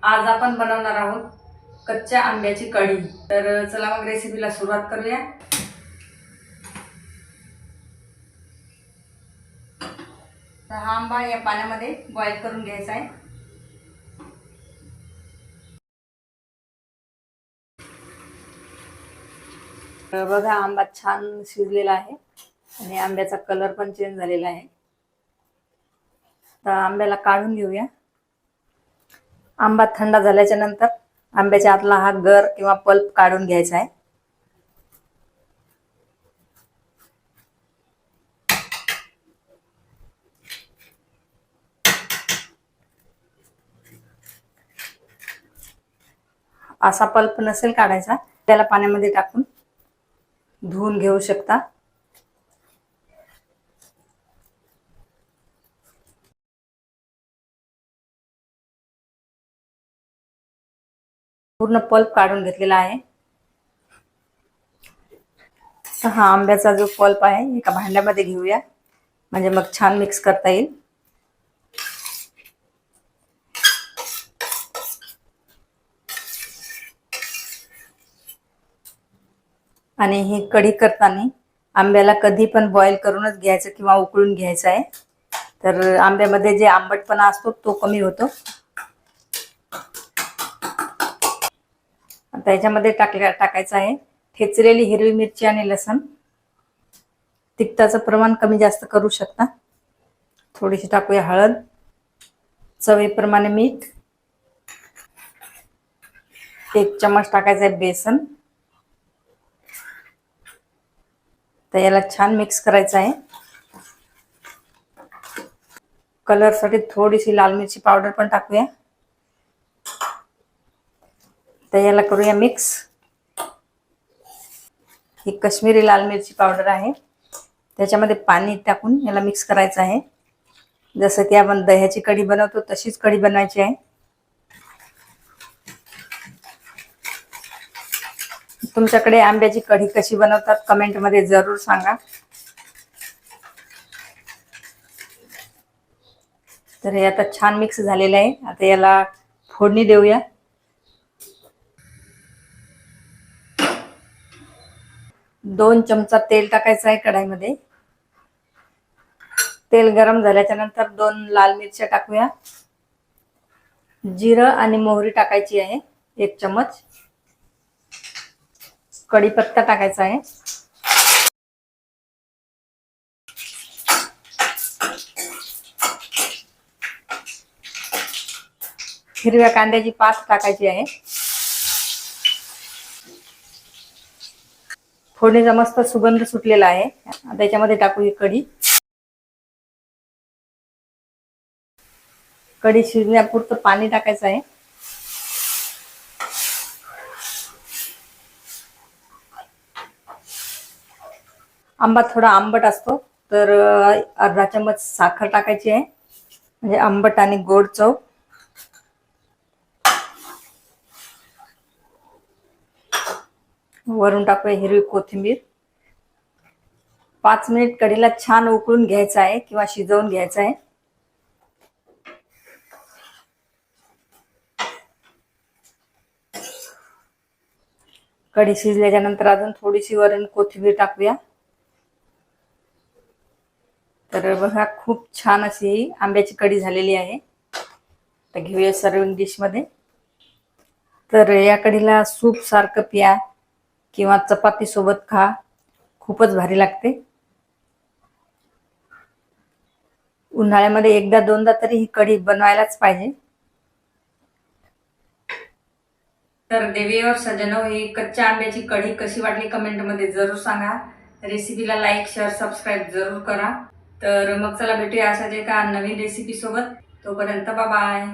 आज आपण बनवणार आहोत कच्च्या आंब्याची कढी। तर चला मग रेसिपीला सुरुवात करूया। तर हा आंबा या पाण्यामध्ये बॉईल करून घ्यायचा आहे। तर बघा आंबा छान शिजलेला आहे आणि आंब्याचा कलर पण चेंज झालेला आहे। तर आंब्याला काढून घेऊया। आंबा थंड झाल्याच्या नंतर आंब्याच्या आतला हा गर किंवा पल्प काढून घ्यायचा आहे। असा पल्प नसेल काढायचा त्याला पाण्यामध्ये टाकून धुवून घेऊ शकता। पूर्ण पल्प काढून घेतलेला आहे। तर हा आंब्याचा जो पल्प आहे एका भांड्यामध्ये घेऊया, म्हणजे मग छान मिक्स करता येईल। आणि ही कढी करताना आंब्याला कधी पण बॉईल करूनच घ्यायचं किंवा उकळून घ्यायचं आहे। तर आंब्यामध्ये जे आंबटपणा असतो तो कमी होतो। आता याच्यामध्ये टाकायचं आहे ठेचलेली हिरवी मिरची आणि लसूण। तिखटाचं प्रमाण कमी जास्त करू शकता। थोडीशी टाकूया हळद, चवीप्रमाणे मीठ, 1 चम्मच टाकायचा आहे बेसन। तर याला छान मिक्स करायचं आहे। कलर साठी थोडीशी लाल मिरची पावडर पण टाकूया। तर याला करूया मिक्स। ही काश्मीरी लाल मिरची पावडर आहे, त्याच्यामध्ये पाणी टाकून याला मिक्स करायचं आहे। जसं की आपण दह्याची कढी बनवतो तशीच कढी बनवायची आहे। तुमच्याकडे आंब्याची कढी कशी बनवतात कमेंट मध्ये जरूर सांगा। तर हे आता छान मिक्स झालेलं आहे। आता याला फोडणी देऊया। दोन चमचा तेल टाकायचं आहे कढईमध्ये। तेल गरम झाल्याच्या नंतर 2 लाल मिरच्या टाकूया। जिरं आणि मोहरी टाकायची आहे 1 चम्मच। कढीपत्ता टाकायचा आहे। हिरव्या कांद्याची पात टाकायची आहे। फोडणीचा मस्त सुगंध सुटलेला आहे। आता याच्यामध्ये टाकू ही कढी। कढी शिजण्यापुरतं पाणी टाकायचं आहे। आंबा थोडा आंबट असतो तर अर्धा चम्मच साखर टाकायची आहे, म्हणजे आंबट आणि गोड चव। वरून टाकूया हिरवी कोथिंबीर। 5 मिनिट कढीला छान उकळून घ्यायचं आहे किंवा शिजवून घ्यायचं आहे। कढी शिजल्याच्या नंतर अजून थोडीशी वरून कोथिंबीर टाकूया। तर बघा खूप छान अशी आंब्याची कढी झालेली आहे। तर घेऊया सर्विंग डिश मध्ये। तर या कढीला सूप सारखं प्या किंवा चपाती सोबत खा, खूपच भारी लागते। उन्हाळ्यामध्ये एकदा दोनदा तरी ही कढी बनवायलाच पाहिजे। तर देवी और सजनो, ही कच्च्या आंब्याची कढी कशी वाटली कमेंट मध्ये जरूर सांगा। रेसिपीला लाईक शेअर सबस्क्राईब जरूर करा। तर मग चला भेटूया अशाच एका नवीन रेसिपी सोबत। तोपर्यंत बाय बाय।